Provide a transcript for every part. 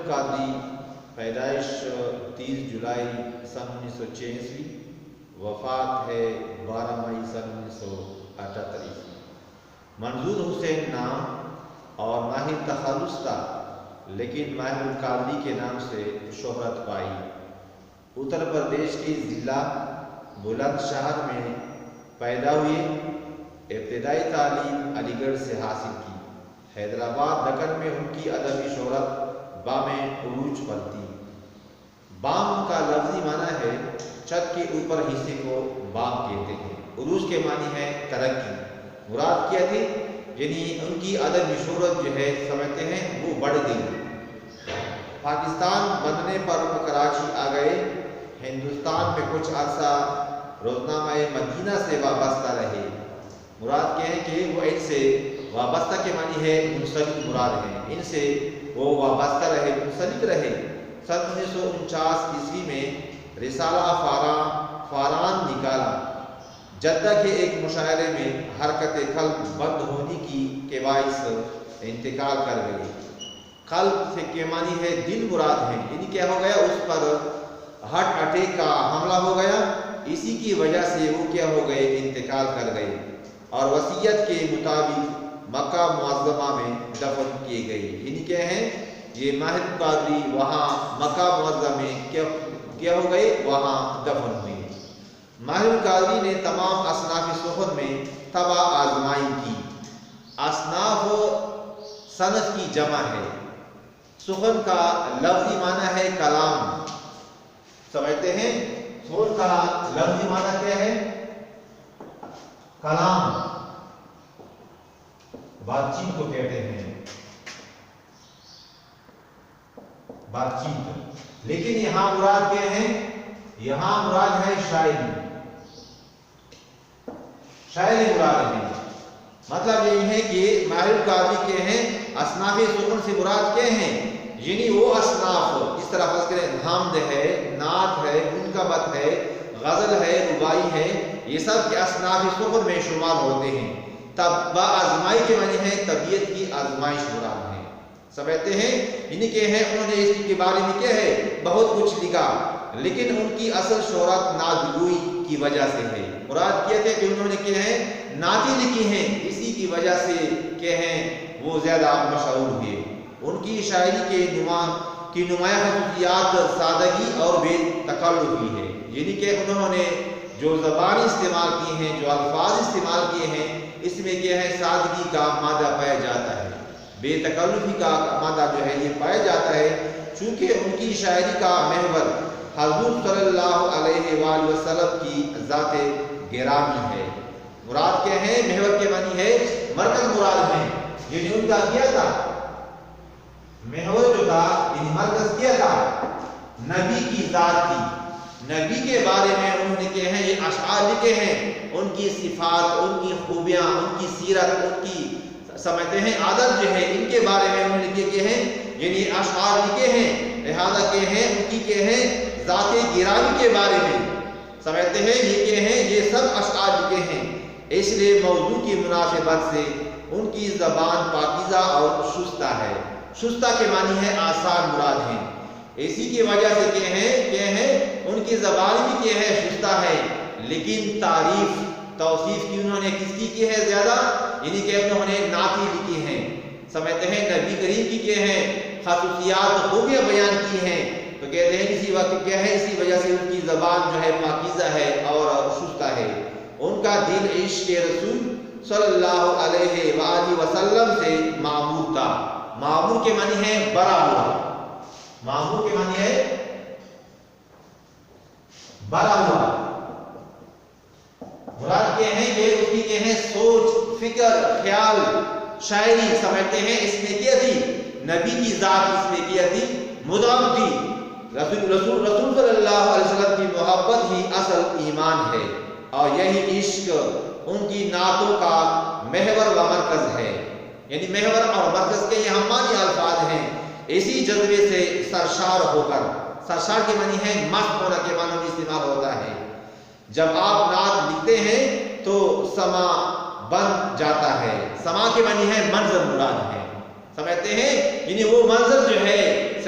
القادری، پیدائش 30 جولائی سن 1986، وفات ہے 12 مئی سن 1978۔ منظور حسین نام اور ماہر تخلص تھا، لیکن ماہر القادری کے نام سے شہرت پائی۔ اتر پردیش کے ضلع بلند شہر میں پیدا ہوئے۔ ابتدائی تعلیم علی گڑھ سے حاصل کی۔ حیدرآباد دکن میں ان کی ادبی شہرت بام عروج پر تھی۔ بام کا لفظی معنی ہے چھت کے اوپر حصے کو بام کہتے ہیں۔ عروج کے معنی ہے ترقی۔ مراد کیا تھی؟ یعنی ان کی ادبی شہرت جو ہے سمجھتے ہیں وہ بڑھ گئی۔ پاکستان بننے پر کراچی آ گئے۔ ہندوستان میں کچھ عرصہ روزنامہ مدینہ سے وابستہ رہے۔ مراد کیا ہے کہ وہ ان سے وابستہ کے معنی ہے منسلک مراد ہے، ان سے وہ وابستہ رہے، منسلک رہے۔ سن 1949 عیسوی میں رسالہ فاران نکالا۔ جدہ کے ایک مشاعرے میں حرکت قلب بند ہونے کے باعث انتقال کر گئی۔ قلب سے کے معنی ہے دل مراد ہے، یعنی کیا ہو گیا، اس پر ہارٹ اٹیک کا حملہ ہو گیا، اسی کی وجہ سے وہ کیا ہو گئے، انتقال کر گئے، اور وصیت کے مطابق مکہ معظمہ میں دفن کیے گئے۔ یعنی کیا ہے، یہ ماہر القادری وہاں مکہ معظمہ میں کیا ہو گئے، وہاں دفن ہوئے۔ ماہر القادری نے تمام اصناف سخن میں طبع آزمائی کی۔ اصناف صنف کی جمع ہے۔ سخن کا لفظی معنی ہے کلام، سمجھتے ہیں؟ سخن کا لفظی معنی کیا ہے؟ کلام، بات چیت کو کہتے ہیں، بات چیت۔ لیکن یہاں مراد کیا ہے؟ یہاں مراد ہے شاعری، شاعری مراد ہے۔ مطلب یہ ہے کہ ماہر القادری کے ہیں اصناف سخن سے مراد کیا ہیں، یعنی وہ اصناف، اس طرح فرض کریں حمد ہے، نعت ہے، منقبت ہے، غزل ہے، ربائی ہے، یہ سب کے اصناف سخن میں شمار ہوتے ہیں۔ تب آزمائی کے معنی ہے طبیعت کی آزمائش مراد ہے، سمجھتے ہیں؟ یعنی کہ ہیں انہوں نے اس کے بارے میں کیا ہے بہت کچھ لکھا، لیکن ان کی اصل شہرت نعتگوئی کی وجہ سے ہے۔ مراد کیا تھے کہ انہوں نے کیا ہے نعتیں لکھی ہیں، اسی کی وجہ سے کیا ہیں وہ زیادہ مشہور ہوئے۔ ان کی شاعری کے نمایاں خصوصیات سادگی اور بے تکلفی ہے، یعنی کہ انہوں نے جو زبان استعمال کی ہیں، جو الفاظ استعمال کیے ہیں، اس میں کیا ہے سادگی کا مادہ پایا جاتا ہے، بے تکلفی کا مادہ جو ہے یہ پایا جاتا ہے، چونکہ ان کی شاعری کا محور حضور صلی اللہ علیہ وآلہ وسلم کی ذات گرامی ہے۔ مراد کیا ہے؟ محور کے معنی ہے مرکز مراد ہے، یعنی ان کا کیا تھا محور جو تھا، یعنی مرکز کیا تھا، نبی کی ذات تھی۔ نبی کے بارے میں انہوں نے کیا ہے یہ اشعار لکھے ہیں، ان کی صفات، ان کی خوبیاں، ان کی سیرت، ان کی سمجھتے ہیں عادت جو ہے، ان کے بارے میں انہوں نے کیا ہے یعنی اشعار لکھے ہیں، لہذا کیا ہے ان کی کیا ہے ذات گرامی کے بارے میں سمجھتے ہیں یہ کیا ہے یہ سب اشعار لکھے ہیں۔ اس لیے موضوع کی مناسبت سے ان کی زبان پاکیزہ اور شستہ ہے۔ شستہ کے معنی ہے آسان مراد ہے، اسی کی وجہ سے کیا ہے ان کی زبان بھی کیا ہے شستہ ہے، لیکن تعریف توصیف کی انہوں نے کس کی ہے زیادہ، یعنی کہ انہوں نے نعتیں لکھی ہیں، سمجھتے ہیں نبی کریم کی کیا ہے خصوصیات خوبیاں بیان کی ہیں، تو کہتے ہیں اسی وقت کیا ہے اسی وجہ سے ان کی زبان جو ہے پاکیزہ ہے اور شستہ ہے۔ ان کا دل عشق رسول صلی اللہ علیہ وآلہ وسلم سے معمور تھا۔ معمور کے معنی ہے بڑا ہوا، معمور کے معنی ہے بڑا ہوا۔ مراد کیا ہے یہ اس کی کیا ہے سوچ، فکر، خیال، شاعری سمجھتے ہیں اس میں کیا تھی نبی کی ذات اس میں کیا تھی مدغم تھی۔ رسول صلی اللہ علیہ وسلم کی محبت ہی اصل ایمان ہے، اور یہی عشق ان کی نعتوں کا محور و مرکز ہے، یعنی محور اور مرکز کے یہ ہمانی الفاظ ہیں۔ اسی جذبے سے سرشار ہو کر، سرشار کے معنی ہے مست ہونا کے معنی میں استعمال ہوتا ہے، جب آپ نعت لکھتے ہیں تو سما بن جاتا ہے۔ سما کے معنی ہے منظر مراد ہے، سمجھتے ہیں یعنی وہ منظر جو ہے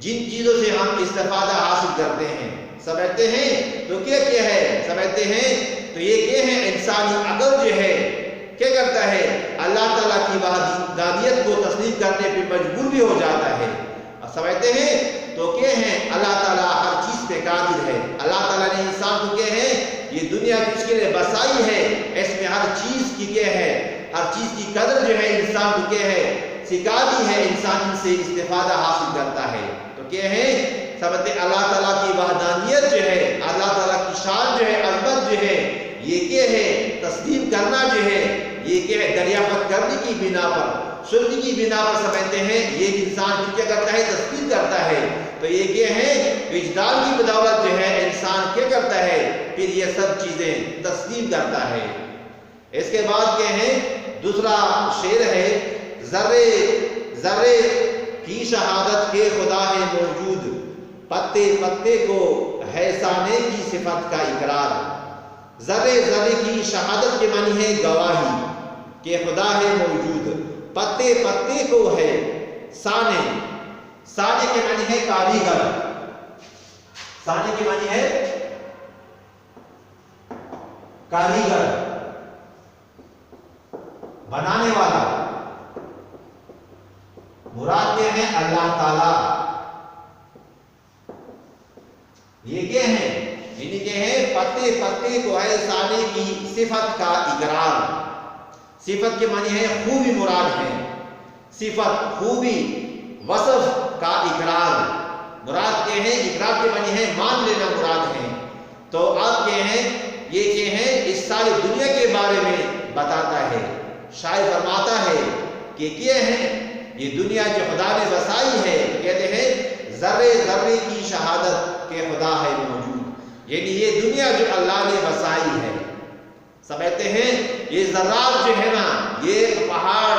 جن چیزوں سے ہم استفادہ حاصل کرتے ہیں، سمجھتے ہیں تو کیا ہے، سمجھتے ہیں تو یہ کیا ہے، انسانی عقل جو ہے کیا کرتا ہے، اللہ تعالیٰ کی وحدانیت کو تسلیم کرنے پہ مجبور بھی ہو جاتا ہے۔ سمجھتے ہیں تو کیا ہے، اللہ تعالیٰ ہر چیز پہ قادر ہے۔ اللہ تعالیٰ نے انسان کو کیا ہے، یہ دنیا اس کے لیے بسائی ہے، اس میں ہر چیز کی کیا ہے، ہر چیز کی قدر جو ہے انسان کو کیا ہے سکھا دی ہے، انسان سے استفادہ حاصل کرتا ہے۔ تو کیا ہے، سمجھتے اللہ تعالیٰ کی وحدانیت جو ہے، اللہ تعالیٰ کی شان جو ہے، عظمت جو ہے، یہ کیا ہے، تسلیم کرنا جو ہے، یہ کیا ہے، دریافت کرنے کی بنا پر، سننے کی بنا پر سمجھتے ہیں یہ انسان کیا کرتا ہے، تسلیم کرتا ہے۔ تو یہ کیا ہے، وجدان کی بدولت جو ہے انسان کیا کرتا ہے، پھر یہ سب چیزیں تسلیم کرتا ہے۔ اس کے بعد کیا ہے، دوسرا شعر ہے، ذرے ذرے کی شہادت کے خدا ہے موجود، پتے پتے کو ہے سانے کی صفت کا اقرار۔ ذرے ذرے کی شہادت کے معنی ہے گواہی کہ خدا ہے موجود، پتے پتے کو ہے سانے، سانے کے معنی ہے کاریگر، سانے کے معنی ہے کاریگر، بنانے والا۔ مراد کیا ہے، اللہ تعالی۔ یہ کیا ہے، یعنی کہ ہے پتے پتے کو ہے سانے کی صفت کا اقرار۔ صفت کے معنی ہے خوبی مراد ہے، صفت خوبی وصف کا اقرار مراد کیا ہے، اقرار کے معنی ہے مان لینا مراد ہے۔ تو اب کیا ہے، یہ کیا ہے، اس ساری دنیا کے بارے میں بتاتا ہے۔ شاعر فرماتا ہے کہ کیا ہے، یہ دنیا جو خدا نے بسائی ہے، تو کہتے ہیں ذرے ذرے کی شہادت کہ خدا ہے موجود، یعنی یہ دنیا جو اللہ نے بسائی ہے، سمجھتے ہیں یہ ذرات جو ہے نا، یہ پہاڑ،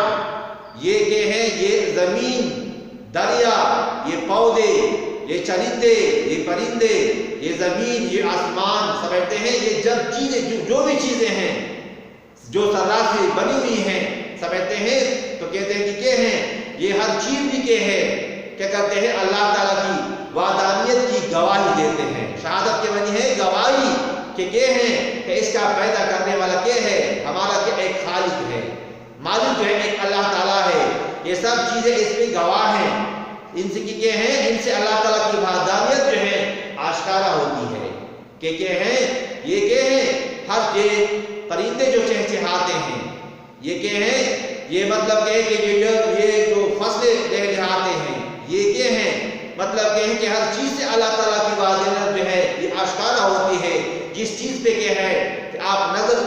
یہ کیا ہے، یہ زمین، دریا، یہ پودے، یہ چرندے، یہ پرندے، یہ زمین، یہ آسمان، سمجھتے ہیں یہ جب چیزیں جو بھی چیزیں ہیں جو ذرات سے بنی ہوئی ہیں، سمجھتے ہیں تو کہتے ہیں کہ کیا ہے، یہ ہر چیز بھی کیا ہے، کیا کرتے ہیں، اللہ تعالیٰ کی وحدانیت کی گواہی دیتے ہیں۔ شہادت کے معنی ہے گواہی کہ کیا ہے، کہ اس کا پیدا کرنے والا کیا ہے، ہمارا کیا ایک خالق ہے، مالک جو ہے ایک اللہ تعالیٰ ہے۔ یہ سب چیزیں اس میں گواہ ہیں، ان سے کیا ہے، ان سے اللہ تعالیٰ کی وحدانیت جو ہے آشکارا ہوتی ہے کہ کیا ہے، یہ کیا ہے، ہر چیز، پرندے جو چہچہاتے ہیں، یہ کیا ہے، یہ مطلب کہ یہ جو فصلیں لہلہاتے ہیں، یہ کیا ہے، مطلب کہ کہ ہر چیز سے اللہ تعالیٰ کی وحدانیت جو ہے یہ آشکارا ہوتی ہے۔ جس چیز پہ کیا ہے کہ آپ نظر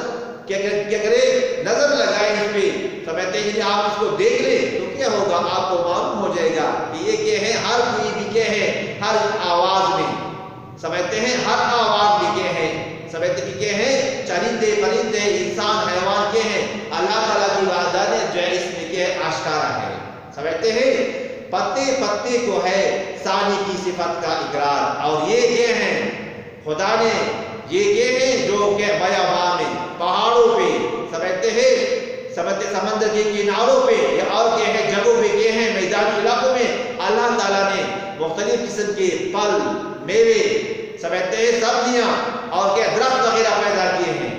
کیا کریں، نظر لگائیں اس پہ، سمجھتے ہیں کہ آپ اس کو دیکھ لیں تو کیا ہوگا، آپ کو معلوم ہو جائے گا کہ یہ کیا ہے، ہر کوئی بھی کیا ہے، ہر آواز میں، سمجھتے ہیں ہر آواز بھی کیا ہے، سمجھتے کہ کیا ہے، چرندے پرندے انسان حیوان کیا ہے، اللہ تعالیٰ کی وحدانیت جو ہے اس میں کیا ہے، آشکارا ہے۔ سمجھتے ہیں پتے پتے کو ہے ثانی کی صفت کا اقرار، اور یہ کیا ہے، خدا نے یہ کیا ہے، جو کہ بیابان میں، پہاڑوں پہ، سمجھتے ہیں سمندر کے کناروں پہ، یا اور کیا ہے جگہوں پہ کیا ہے، میدانی علاقوں میں اللہ تعالیٰ نے مختلف قسم کے پھل، میوے، سمجھتے ہیں سبزیاں اور کیا درخت وغیرہ پیدا کیے ہیں،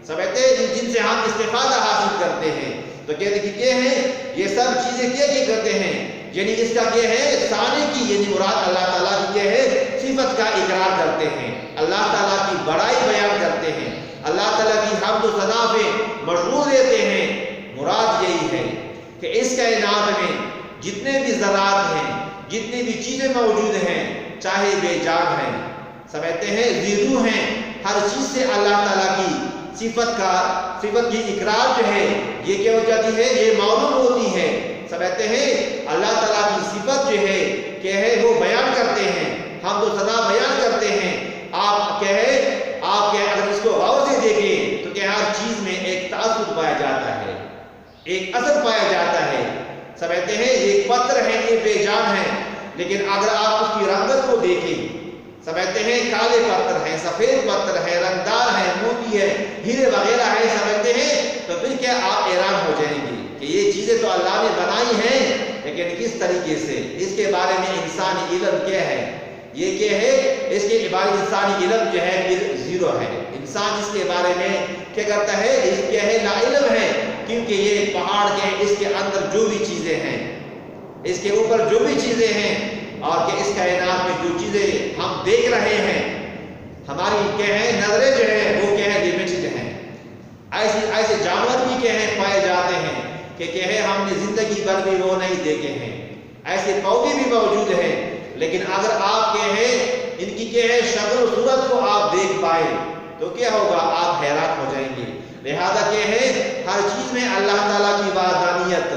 سمجھتے ہیں جن سے ہم استفادہ حاصل کرتے ہیں۔ تو کہتے ہیں کہ کیا ہے، یہ سب چیزیں کیا کرتے ہیں، یعنی اس کا کیا ہے، ثانی کی، یعنی مراد اللہ تعالیٰ کی کیا ہے، صفت کا اقرار کرتے ہیں، اللہ تعالیٰ کی بڑائی بیان کرتے ہیں، اللہ تعالیٰ کی حمد و ثنا پہ مشغول رہتے ہیں۔ مراد یہی ہے کہ اس کائنات میں جتنے بھی ذرات ہیں، جتنی بھی چیزیں موجود ہیں، چاہے بے جان ہیں، سمجھتے ہیں زیرو ہیں، ہر چیز سے اللہ تعالیٰ کی صفت کی اقرار جو ہے یہ کیا ہو جاتی ہے، یہ معلوم ہوتی ہے۔ سمجھتے ہیں اللہ تعالیٰ کی صفت جو ہے کیا ہے، وہ بیان کرتے ہیں، حمد و ثنا بیان کرتے ہیں۔ آپ کیا ہے، آپ کیا اگر اس کو غور سے دیکھیں تو کیا ہر چیز میں ایک تأثر پایا جاتا ہے، ایک اثر پایا جاتا ہے۔ سمجھتے ہیں ایک پتھر ہے، یہ بے جان ہے، لیکن اگر آپ اس کی رنگت کو دیکھیں، سمجھتے ہیں کالے پتھر ہیں، سفید پتھر ہے، رنگدار ہے، موتی ہے، ہیرے وغیرہ ہے، سمجھتے ہیں تو پھر کیا آپ حیران ہو جائیں گے۔ کہ یہ چیزیں تو اللہ نے بنائی ہیں لیکن کس طریقے سے، اس کے بارے میں انسانی علم کیا ہے، یہ کیا ہے، اس کے بارے میں انسانی علم جو ہے پھر زیرو ہے۔ انسان اس کے بارے میں کیا کرتا ہے، اس کیا ہے، لا علم ہے، کیونکہ یہ پہاڑ کے اس کے اندر جو بھی چیزیں ہیں، اس کے اوپر جو بھی چیزیں ہیں، اور کہ اس کائنات میں جو چیزیں ہم دیکھ رہے ہیں، ہماری کیا ہے نظریں جو ہے وہ کیا ہے لمیٹڈ ہیں۔ ایسے جانور بھی کیا ہے پائے جاتے ہیں کہ کیا ہے ہم نے زندگی بھر بھی وہ نہیں دیکھے ہیں، ایسے پودے بھی موجود ہیں، لیکن اگر آپ کیا ہے ان کی کیا ہے شکل و صورت کو آپ دیکھ پائے تو کیا ہوگا، آپ حیران ہو جائیں گے۔ لہذا کیا ہے ہر چیز میں اللہ تعالیٰ کی وحدانیت،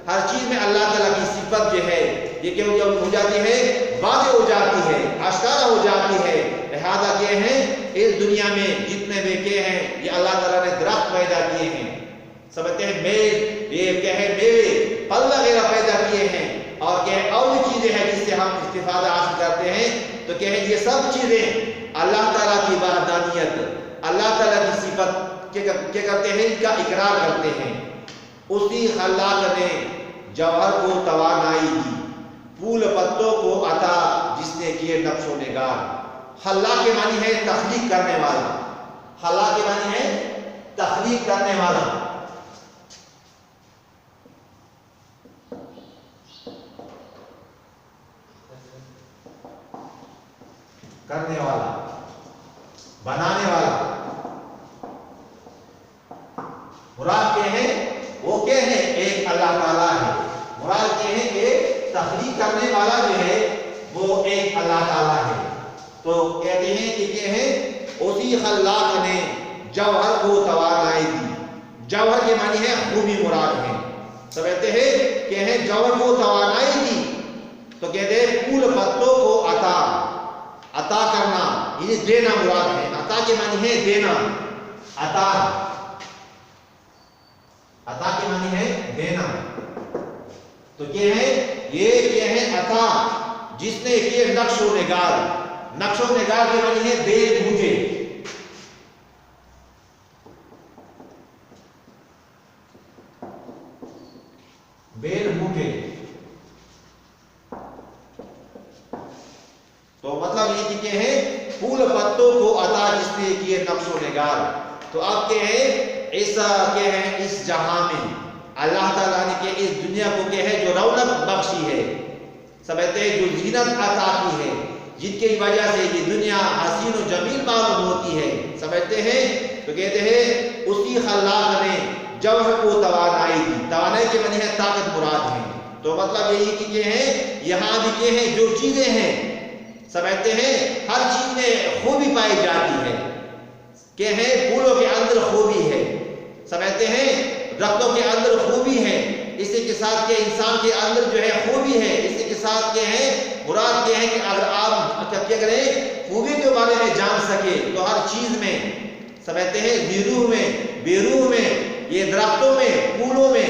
ہر چیز میں اللہ تعالیٰ کی صفت جو ہے یہ کیا ہو جاتی ہے، واضح ہو جاتی ہے، آشکارا ہو جاتی ہے۔ لہذا کیا ہے اس دنیا میں جتنے بھی کیا ہیں یہ اللہ تعالیٰ نے درخت پیدا کیے ہیں، سمجھتے ہیں یہ کیا ہے میوے پھل وغیرہ پیدا کیے ہیں، اور کیا ہے اور بھی چیزیں ہیں جس سے ہم استفادہ حاصل کرتے ہیں، تو کیا ہے یہ سب چیزیں اللہ تعالیٰ کی وحدانیت، اللہ تعالیٰ کی صفت کیا کرتے ہیں، ان کا اقرار کرتے ہیں۔ اسی خلاق نے جوہر کو توانائی دی، پھول پتوں کو عطا جس نے کیے نقش و نگار۔ خلاق کے معنی ہے تخلیق کرنے والا، خلاق کے معنی ہے تخلیق کرنے والا، کرنے والا، بنانے والا۔ مراد کیا ہے، وہ کیا ہے، ایک اللہ تعالیٰ ہے۔ مراد کیا ہے کہ تخلیق کرنے والا جو ہے وہ ایک اللہ تعالیٰ ہے۔ تو کہتے ہیں کہ کیا ہے اسی خلاق نے جوہر کو توانائی دی۔ جوہر کے معنی ہے خوبی مراد ہے، سمجھتے ہیں کہ ہے جوہر کو توانائی دی، تو کہتے ہیں پھول پتوں کو عطا، عطا کرنا یہ دینا مراد ہے۔ عطا کے معنی ہے دینا، عطا، عطا کے معنی ہے دینا، تو کیا ہے یہ کیا ہے عطا جس نے کیے نقش و نگار۔ نقش و نگار کے معنی ہے بیل بوجھے، بیل بوجھے، تو مطلب یہ کہ کیا ہے پھول پتوں کو عطا جس نے کیے نقش و نگار۔ تو اب کیا ہے ایسا کیا ہے اس جہاں میں اللہ تعالیٰ نے کہ اس دنیا کو کیا ہے جو رونق بخشی ہے، سمجھتے ہیں جو زینت عطا کی ہے، جن کی وجہ سے یہ دنیا حسین و جمیل معلوم ہوتی ہے، سمجھتے ہیں، تو کہتے ہیں اسی خلاق نے جوہر کو توانائی دی۔ توانائی کے معنی ہے طاقت مراد ہے۔ تو مطلب یہی کہ کیا ہے یہاں بھی کیا ہے جو چیزیں ہیں، سمجھتے ہیں ہر چیز میں خوبی پائی جاتی ہے، کہ ہے پھولوں کے اندر خوبی ہے، سمجھتے ہیں درختوں کے اندر خوبی ہے، اسی کے ساتھ کہ انسان کے اندر جو ہے خوبی ہے، اسی کے ساتھ کیا ہے مراد کیا ہے کہ اگر آپ کیا کریں خوبی کے بارے میں جان سکے تو ہر چیز میں، سمجھتے ہیں بیروح میں، بیروح میں، یہ درختوں میں، پھولوں میں،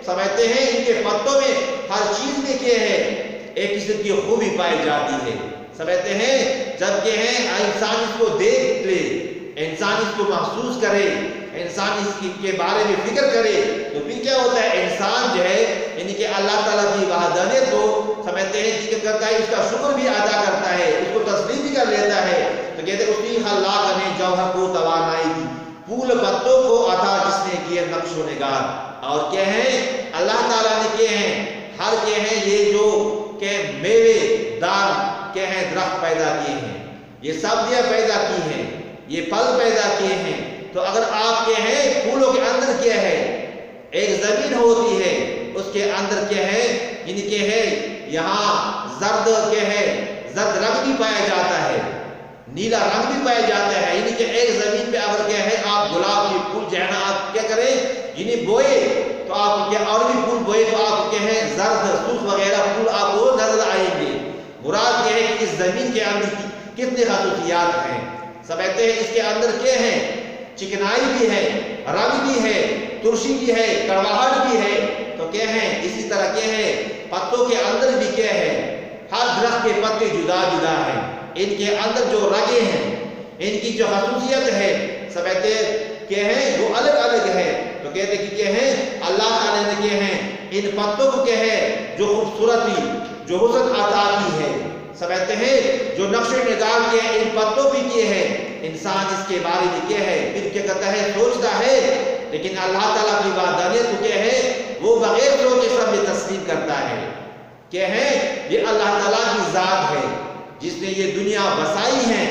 سمجھتے ہیں ان کے پتوں میں، ہر چیز میں کیا ہے ایک قسم کی خوبی پائی جاتی ہے، سمجھتے ہیں جب کہ ہے انسان اس کو دیکھ لے، انسان اس کو محسوس کرے، انسان اس کے بارے میں فکر کرے، تو پھر کیا ہوتا ہے انسان جو ہے یعنی کہ اللہ تعالیٰ کی وحدانیت کو سمجھتے ہیں ذکر کرتا ہے، اس کا شکر بھی ادا کرتا ہے، اس کو تسلیم بھی کر لیتا ہے۔ تو کہتے ہیں اسی خلاق نے جوہر کو توانائی دی، پھول پتوں کو عطا جس نے کیے نقش و نگار۔ اور کیا ہے اللہ تعالیٰ نے کیا ہے ہر کیا ہے یہ جو کہ میوے دار کیا ہے درخت پیدا کیے ہیں، یہ سبزیاں پیدا کی ہیں، یہ پھل پیدا کیے ہیں۔ تو اگر آپ کیا ہے پھولوں کے اندر کیا ہے ایک زمین ہوتی ہے، اس کے اندر کیا ہے یعنی کیا ہے یہاں زرد کیا ہے زرد رنگ بھی پایا جاتا ہے، نیلا رنگ بھی پایا جاتا ہے، یعنی کہ ایک زمین پہ اگر کیا ہے آپ گلاب کے پھول جو ہے نا آپ کیا کریں یعنی بوئے تو آپ کیا اور بھی پھول بوئے تو آپ کیا ہے زرد سرخ وغیرہ پھول آپ کو نظر آئیں گے۔ مراد کیا ہے کہ اس زمین کے اندر کتنے خصوصیات ہیں، سمجھتے ہیں اس کے اندر کیا ہے چکنائی بھی ہے، رنگ بھی ہے، ترشی بھی ہے، کڑواہٹ بھی ہے۔ تو کیا ہے اسی طرح کیا ہے پتوں کے اندر بھی کیا ہے ہر درخت کے پتے جدا جدا ہیں، ان کے اندر جو رگیں ہیں ان کی جو خصوصیت ہے سمجھتے کیا ہے وہ الگ الگ ہے۔ تو کہتے کہ کیا ہے اللہ تعالیٰ نے کیا ہے ان پتوں کو کیا ہے جو خوبصورتی جو حسن عطا کی ہے، سمجھتے ہیں جو نقش نگار کے ان پتوں بھی کیے ہیں، انسان اس کے بارے میں کیا ہے پھر کیا کرتا ہے سوچتا ہے، لیکن اللہ تعالیٰ کی وحدانیت کو کیا ہے وہ بغیر سوچے سمجھے تسلیم کرتا ہے. کیا ہے یہ اللہ تعالیٰ کی ذات ہے جس نے یہ دنیا بسائی ہے.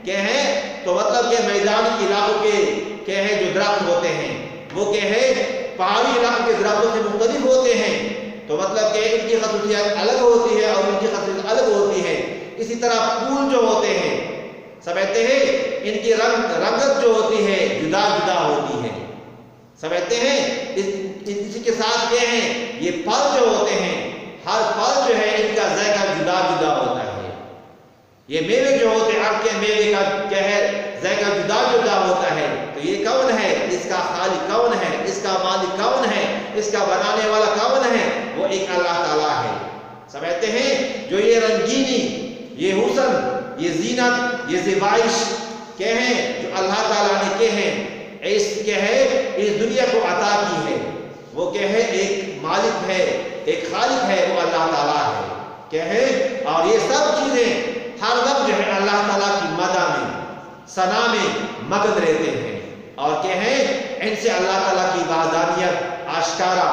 کیا ہے تو مطلب کہ میدانی علاقوں کے کیا ہے جو درخت ہوتے ہیں وہ کیا ہے پہاڑی علاقوں کے درختوں سے مختلف ہوتے ہیں، تو مطلب کہ ان کی خصوصیات الگ ہوتی ہے اور ان کی خصوصیات الگ ہوتی ہے. اسی طرح پھول جو ہوتے ہیں سمجھتے ہیں ان کی رنگت جو ہوتی ہے جدا جدا ہوتی ہے، سمجھتے ہیں. اسی کے ساتھ کیا ہے یہ پھل جو ہوتے ہیں ہر پھل جو ہے ان کا ذائقہ جدا جدا ہوتا ہے. یہ میوے جو ہوتے ہیں ہر کے میوے کا کیا ہے ذائقہ جدا جدا ہوتا ہے. تو یہ کون ہے؟ اس کا خالق کون ہے؟ اس کا مالک کون ہے؟ اس کا بنانے والا کون ہے؟ وہ ایک اللہ تعالیٰ ہے. سمجھتے ہیں جو یہ رنگینی یہ حسن یہ زینت یہ زیبائش کیا ہے جو اللہ تعالیٰ نے کیا ہے اس کیا ہے اس دنیا کو عطا کی ہے، وہ کیا ہے ایک مالک ہے ایک خالق ہے، وہ اللہ تعالیٰ ہے. کیا ہے اور یہ سب چیزیں ہر وقت جو ہے اللہ تعالیٰ کی مدح میں ثنا میں مگن رہتے ہیں، اور کیا ہے ان سے اللہ تعالیٰ کی وحدانیت آشکارا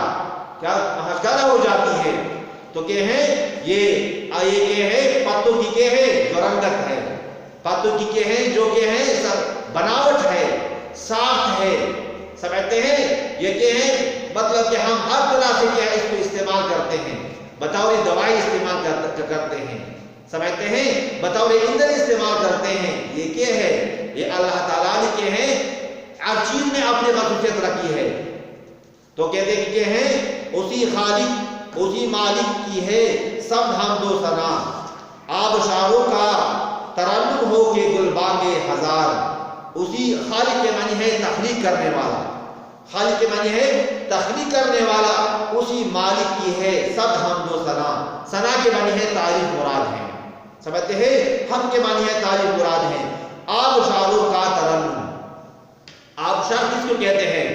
ہو جاتی ہے. تو کیا ہے یہ کیا ہے پتوں کی کیا ہے جو رنگت ہے، پتوں کی کیا ہے جو کیا ہے بناوٹ ہے ساخت ہے، سمجھتے ہیں یہ کیا ہے مطلب کہ ہم ہر طرح سے کیا ہے اس کو استعمال کرتے ہیں، بطور دوائی استعمال کرتے ہیں، سمجھتے ہیں بطور ایندھن استعمال کرتے ہیں. یہ کیا ہے یہ اللہ تعالیٰ نے کیا ہے ہر چیز میں اپنی خصوصیت رکھی ہے. تو کہتے ہیں کہ کیا ہے اسی خالق اسی مالک کی ہے سب حمد و ثنا، آبشاروں کا ترنم ہو کے گلبانگے ہزار. اسی خالق کے معنی ہے تخلیق کرنے والا، خالق کے معنی ہے تخلیق کرنے والا، اسی مالک کی ہے سب حمد و ثنا. ثنا کے معنی ہے تعریف مراد ہے، سمجھتے ہیں ہم کے معنی ہے تعریف مراد ہے. آبشاروں کا ترنم، آبشار کس کو کہتے ہیں؟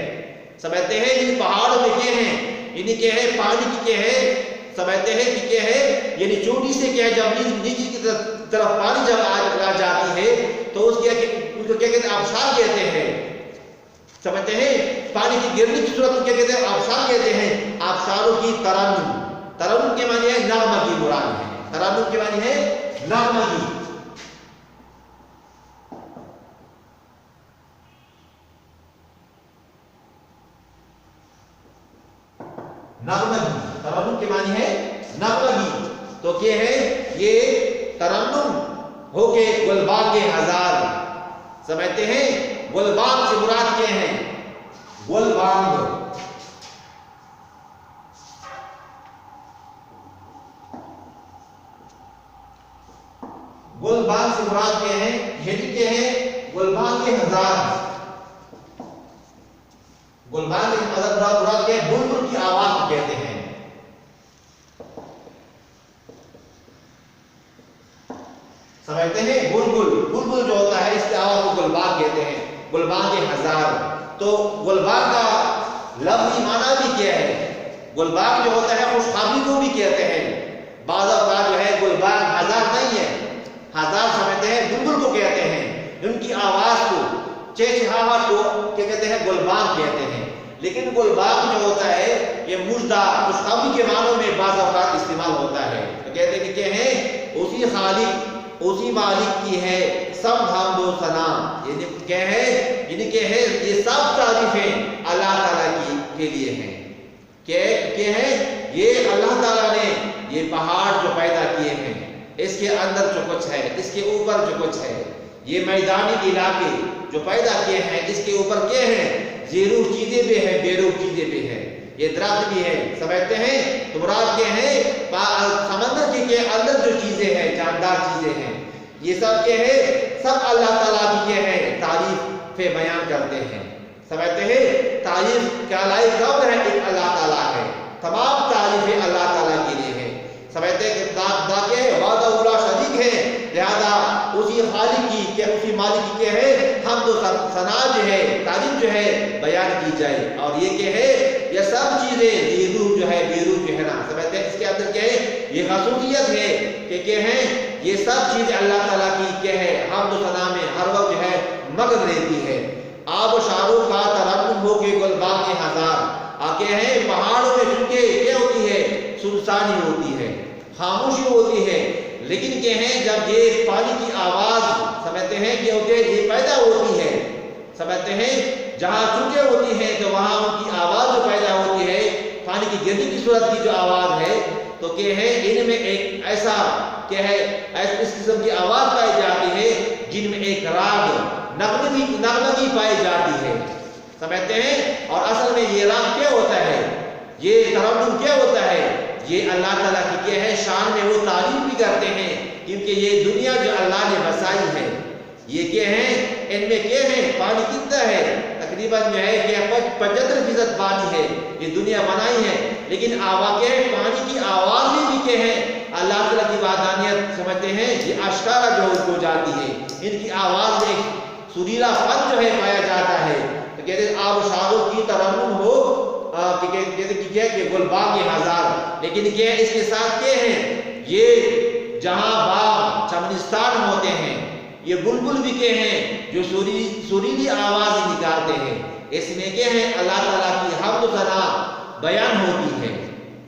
سمجھتے ہیں ان پہاڑوں میں کیا ہیں یعنی کیا ہے پانی کی کیا ہے سمجھتے ہیں کہ کیا ہے یعنی چوٹی سے کیا ہے جب نیچے کی طرف پانی جب آ جاتی ہے تو اس کو کیا کہتے ہیں آبشار کہتے ہیں. سمجھتے ہیں پانی کی گرنے کی صورت کو کیا کہتے ہیں آبشار کہتے ہیں. آبشاروں کی ترنم، ترنم کے معنی ہے نغمگی مراد ہے، ترنم کے معنی ہے نغمگی. نغمگی ترنم کے معنی ہے نغمگی. تو کیا ہے یہ ترنم ہو کے گلباغ کے ہزار. سمجھتے ہیں گلباغ سے مراد کیا ہے گلبانگ، گلبانگ سے مراد کیا ہے یعنی کیا ہے گلبانگ کے ہزار. گلبانگ کے مراد کیا ہے بلبل کی آواز کو کہتے ہیں. سمجھتے ہیں بلبل جو ہوتا ہے اس کی آواز کو گلبانگ کہتے ہیں. گلبانگ کے ہزار. تو گلبانگ کا لفظی معنی بھی کیا ہے؟ گلبانگ جو ہوتا ہے خوشخابی کو بھی کہتے ہیں. بعض اوقات جو ہے گلبانگ ہزار نہیں ہے، ہزار سمجھتے ہیں بلبل کو کہتے ہیں، ان کی آواز کو چہچہاہٹ کو کیا کہتے ہیں گلبانگ کہتے ہیں. لیکن گلبانگ جو ہوتا ہے یہ مژدہ خوشخابی کے معنوں میں بعض اوقات استعمال ہوتا ہے. تو کہتے ہیں کہ کیا ہے اسی خالق اسی مالک کی ہے سب حمد و ثنا. یعنی کیا ہے یعنی کہ ہے یہ سب تعریفیں اللہ تعالیٰ کے لیے ہیں. کیا ہے یہ اللہ تعالیٰ نے یہ پہاڑ جو پیدا کیے ہیں، اس کے اندر جو کچھ ہے، اس کے اوپر جو کچھ ہے، یہ میدانی علاقے جو پیدا کیے ہیں اس کے اوپر کیا ہے زیروح چیزیں بھی ہیں بیروح چیزیں بھی ہیں، یہ درخت بھی ہے. سمجھتے ہیں تو مراد کیا ہے سمندر کے اندر جو چیزیں ہیں جاندار چیزیں ہیں یہ سب کیا ہے سب اللہ تعالیٰ کی کیا ہے تعریف بیان کرتے ہیں. سمجھتے ہیں تعریف کیا لائق کون ہے؟ ایک اللہ تعالیٰ ہے. تمام تعریفیں اللہ تعالیٰ کے لیے ہیں. سمجھتے ہیں کہ وعدہ اولا شریک ہے، لہذا اسی خالق کی کہ اسی مالک کی ہے حمد و ثنا جو ہے تعریف جو ہے بیان کی جائے. اور یہ کہ ہے یہ سب چیزیں روح جو ہے بے روح جو ہے نا سمجھتے ہیں اس کے اندر کیا ہے یہ خصوصیت ہے کہ ہیں یہ سب چیزیں اللہ تعالیٰ کی کیا ہے حمد و ثنا میں ہر وقت جو ہے مگن رہتی ہے. آب و شاروں کا ترنم ہو کے گلباغ کے ہزار آکے ہیں پہاڑوں میں چونکہ کیا ہوتی ہے سنسانی ہوتی ہے خاموشی ہوتی ہے لیکن کہ ہیں جب یہ پانی کی آواز سمجھتے ہیں کہ یہ پیدا ہوتی ہے سمجھتے ہیں جہاں چونکہ ہوتی ہے تو وہاں ان کی آواز جو پیدا ہوتی ہے پانی کی گردی کی صورت کی جو آواز ہے تو کہ ہے ان میں ایک ایسا کہ ہے اس قسم کی آواز پائی جاتی ہے جن میں ایک راگ نغمگی پائی جاتی ہے سمجھتے ہیں. اور اصل میں یہ راگ کیا ہوتا ہے یہ ترنم کیا ہوتا ہے یہ اللہ تعالیٰ کی کیا ہے شان میں وہ تعریف بھی کرتے ہیں کیونکہ یہ دنیا جو اللہ نے بسائی ہے یہ کیا ہے ان میں کیا ہے پانی کتنا ہے تقریباً جو ہے کہ 75% پانی ہے یہ دنیا بنائی ہے لیکن آواز ہے پانی کی آواز بھی کیا ہے اللہ تعالیٰ کی وحدانیت سمجھتے ہیں یہ اشکارا جو اس کو جاتی ہے ان کی آواز میں سریلا فن جو ہے پایا جاتا ہے. تو کہتے ہیں آب و شاروں کی ترنم ہو کہ گلباغ کے ہزار لیکن کیا اس کے ساتھ کیا ہے یہ جہاں باغ چمنستان ہوتے ہیں یہ بلبل بھی کیا ہیں جو سریلی آواز نکالتے ہیں اس میں کیا ہے اللہ تعالیٰ کی حمد و ثنا بیان ہوتی ہے.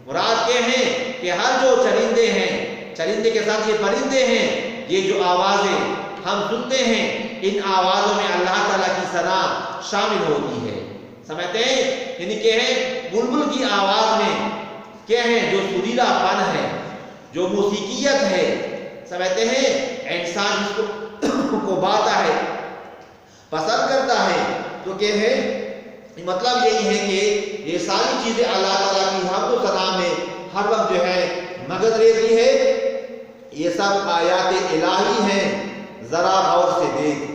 مراد کیا ہے کہ ہر جو چرندے ہیں چرندے کے ساتھ یہ پرندے ہیں یہ جو آوازیں ہم سنتے ہیں ان آوازوں میں اللہ تعالیٰ کی ثنا شامل ہوتی ہے سمجھتے ہیں یعنی کہ ہے بلبل کی آواز میں کیا ہے جو سریلا پن ہے جو موسیقیت ہے سمجھتے ہیں انسان اس کو باتا ہے پسند کرتا ہے تو کیا ہے مطلب یہی ہے کہ یہ ساری چیزیں اللہ تعالیٰ کی حمد و ثنا میں ہر وقت جو ہے مگن رہتی ہے. یہ سب آیات الہی ہیں ذرا غور سے دیکھ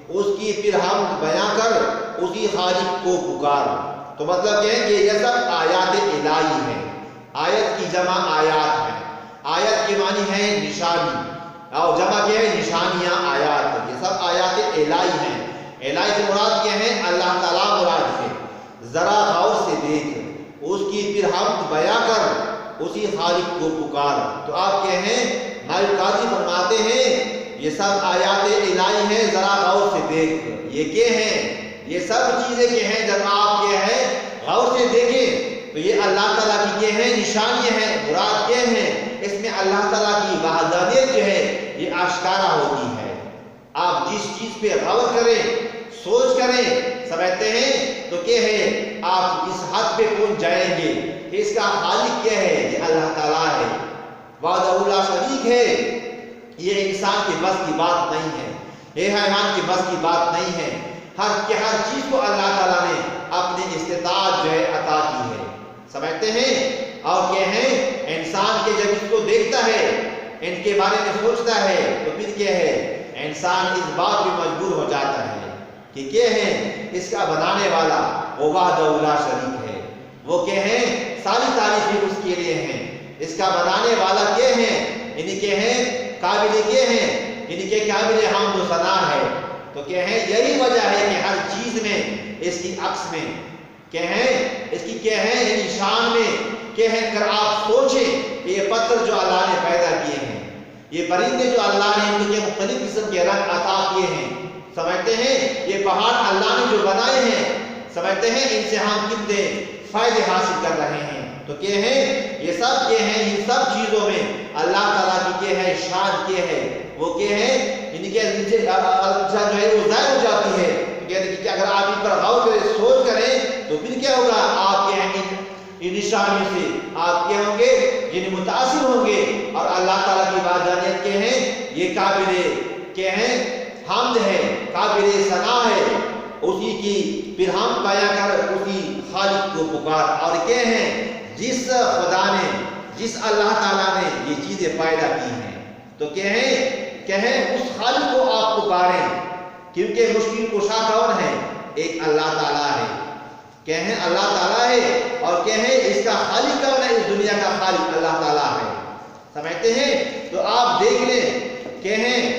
اس کی پھر ہم بیاں کر اسی خالق کو پکار. تو مطلب یہ ہے کہ یہ سب آیات الہی ہیں. آیت کی جمع آیات ہے آیت کی معنی ہے نشانی اور جمع کیا ہے نشانیاں آیات یہ سب آیات الہی ہیں. الہی سے مراد کیا ہے اللہ تعالیٰ مراد ہے. ذرا غور سے دیکھ اس کی پھر ہم بیاں کر اسی خالق کو پکار. تو آپ کیا ہیں مالک قاضی فرماتے ہیں یہ سب آیات الہی ہیں ذرا غور سے دیکھ یہ کیا ہیں یہ سب چیزیں کیا ہیں جب آپ کیا ہے غور سے دیکھیں تو یہ اللہ تعالیٰ کی کیا ہیں نشانیاں ہیں مراد کیا ہیں اس میں اللہ تعالیٰ کی وحدانیت جو ہے یہ آشکارا ہوتی ہے. آپ جس چیز پہ غور کریں سوچ کریں سمجھتے ہیں تو کیا ہے آپ اس حد پہ پہنچ جائیں گے کہ اس کا خالق کیا ہے یہ اللہ تعالیٰ ہے وحدہ لا شریک ہے. یہ انسان کے بس کی بات نہیں ہے یہ حیوان کے بس کی بات نہیں ہے. ہر چیز کو اللہ تعالیٰ نے اپنی استطاعت جو ہے عطا کی ہے سمجھتے ہیں. اور کیا ہے انسان کے جب اس کو دیکھتا ہے ان کے بارے میں سوچتا ہے تو پھر کیا ہے انسان اس بات پہ مجبور ہو جاتا ہے کہ کیا ہے اس کا بنانے والا وہ وحدہ لا شریک ہے. وہ کیا ہے ساری تعریفیں اس کے لیے ہیں. اس کا بنانے والا کیا ہے یعنی کہ ہے قابل کیا ہے یعنی کہ قابل حمد و ثنا ہے. تو کیا ہے یہی وجہ ہے کہ ہر چیز میں اس کی عکس میں کیا ہے اس کی کیا ہے یعنی شان میں کیا ہے اگر آپ سوچیں کہ یہ پتھر جو اللہ نے پیدا کیے ہیں یہ پرندے جو اللہ نے ان کے مختلف قسم کے رنگ عطا کیے ہیں سمجھتے ہیں یہ پہاڑ اللہ نے جو بنائے ہیں سمجھتے ہیں ان سے ہم کتنے فائدے حاصل کر رہے ہیں. تو کیا ہے یہ سب کیا ہے ان سب چیزوں میں اللہ تعالیٰ کی کیا ہے شان کیا ہے وہ کیا ہے یعنی کہ جو ہے وہ ظاہر ہو جاتی ہے. کہ اگر آپ ان پر غور کریں سوچ کریں تو پھر کیا ہوگا آپ کیا ہے ان نشانیوں سے آپ کیا ہوں گے یعنی متاثر ہوں گے. اور اللہ تعالیٰ کی وحدانیت کیا ہے یہ قابل کیا ہے حمد ہے قابل ثنا ہے. اسی کی پھر ہم بیاں کر اسی خالق کو پکار. اور کیا ہے جس خدا نے جس اللہ تعالیٰ نے یہ چیزیں پیدا کی ہیں تو کیا ہے اس خالق کو آپ پکاریں کیونکہ مشکل کشا کون ہے ایک اللہ تعالیٰ ہے. کیا ہے اللہ تعالیٰ ہے اور کیا ہے اس کا خالق کون ہے اس دنیا کا خالق اللہ تعالیٰ ہے سمجھتے ہیں. تو آپ دیکھ لیں کیا ہے